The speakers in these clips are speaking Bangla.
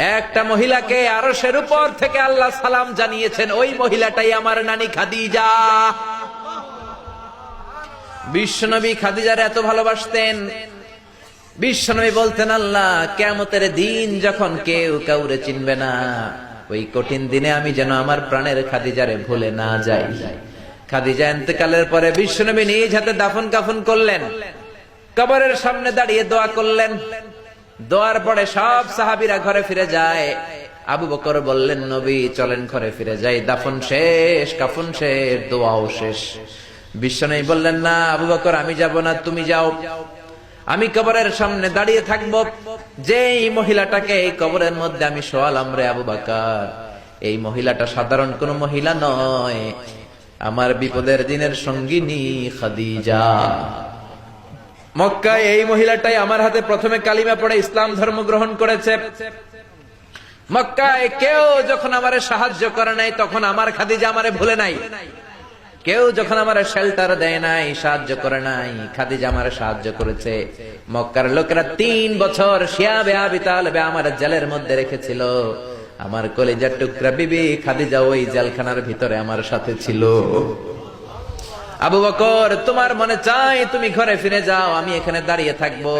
একটা মহিলাকে আরশের উপর থেকে আল্লাহ সালাম জানিয়েছেন, ওই মহিলাটাই আমার নানি খাদিজা। বিশ্বনবী খাদিজার এত ভালোবাসতেন, বিশ্বনবী বলতেন, আল্লাহ কিয়ামতের দিন যখন কেউ কাউরে চিনবে না, ওই কঠিন দিনে আমি যেন আমার প্রাণের খাদিজারে ভুলে না যাই। খাদিজা ইন্তেকালের পরে বিশ্বনবী নিজ হাতে দাফন কাফন করলেন, কবরের সামনে দাঁড়িয়ে দোয়া করলেন। দোয়ার পরে সব সাহাবীরা ঘরে ফিরে যায়। আবু বকর বললেন, নবী চলেন ঘরে ফিরে যাই, দাফন শেষ, কাফন শেষ, দোয়াও শেষ। বিশ্বনবী বললেন, না আবু বকর, আমি যাব না, তুমি যাও, আমি কবরের সামনে দাঁড়িয়ে থাকব। যেই মহিলাটাকে এই কবরের মধ্যে আমি শোয়ালাম রে আবু বকর, এই মহিলাটা সাধারণ কোন মহিলা নয়, আমার বিপদের দিনের সঙ্গিনী খাদিজা। মক্কায় এই মহিলাটাই আমার হাতে প্রথমে কালিমা পড়ে ইসলাম ধর্ম গ্রহণ করেছে। মক্কায় কেউ যখন আমারে সাহায্য করে নাই, তখন আমার খাদিজা আমারে ভুলে নাই। কেউ যখন আমারে শেল্টার দেয় নাই, সাহায্য করে নাই, খাদিজা আমারে সাহায্য করেছে। মক্কার লোকেরা 3 বছর শিয়াবে আবি তালেবে আমার জেলের মধ্যে রেখেছিল। আমার কলিজার টুকরা বিবি খাদিজা ওই জেলখানার ভিতরে আমার সাথে ছিল। আবু বকর, তোমার মনে চাই তুমি ঘরে ফিরে যাও, আমি এখানে দাঁড়িয়ে থাকবো।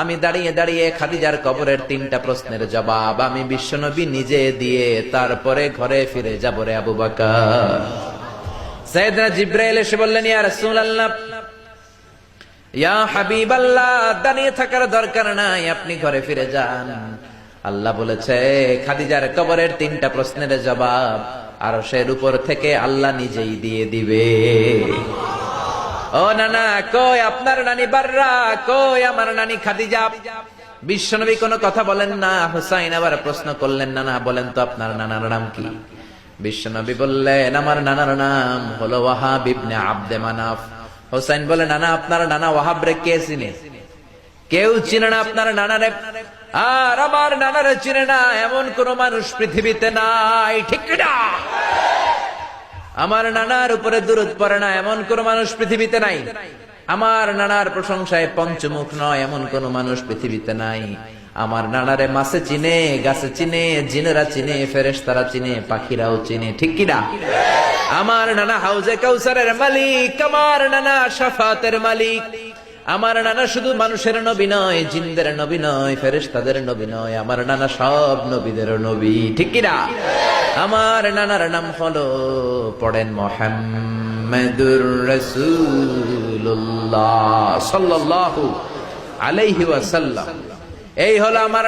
আমি দাঁড়িয়ে দাঁড়িয়ে খাদিজার কবরের 3টা প্রশ্নের জবাব আমি বিশ্বনবী নিজে দিয়ে তারপরে ঘরে ফিরে যাব রে আবু বকর। সাইয়েদনা জিবরাইল এসে বললেন, ইয়া রাসূলুল্লাহ, ইয়া হাবিবাল্লাহ, দাঁড়িয়ে থাকার দরকার নাই, আপনি ঘরে ফিরে যান। আল্লাহ বলেছে, খাদিজার কবরের 3টা প্রশ্নের জবাব আরশের উপর থেকে আল্লাহ নিজেই দিয়ে দিবে। ও নানা, কই আপনার নানি বাররা, কই আমার নানি খাদিজা? বিশ্বনবী কোনো কথা বলেন না। হুসাইন আবার প্রশ্ন করলেন, নানা বলেন তো আপনার নানার নাম কি? বিশ্বনবী বললেন, আমার নানার নাম হলো ওয়াহাব ইবনে আব্দে মানাফ। হুসাইন বলে, নানা আপনার নানা ওয়াহাব রে কে চিনে? কেউ চিনে না আপনার নানারে। আর আমার নানারে চিনে না এমন কোন মানুষ পৃথিবীতে নাই, ঠিক না? আমার নানার উপরে দুরূদ পড়ে না এমন কোন মানুষ পৃথিবীতে নাই। আমার নানার প্রশংসায় পঞ্চমুখ নয় এমন কোন মানুষ পৃথিবীতে নাই। আমার নানারে মাছে চিনে, গাছে চিনে, জিনেরা চিনে, ফেরেশতারা চিনে, পাখিরাও চিনে, ঠিক কিনা? আমার নানা হাউজে কাউসারের মালিক, আমার নানা শাফাতের মালিক। আমার নানা শুধু মানুষের নবী নয়, জিনদের নবী নয়, ফেরেশতাদের নবী নয়, আমার নানা সব নবীদের নবী, ঠিক কিনা? আমার নানার নাম হলো, পড়েন, মুহাম্মাদুর রাসূলুল্লাহ সাল্লাল্লাহু আলাইহি ওয়াসাল্লাম। এই হলো আমার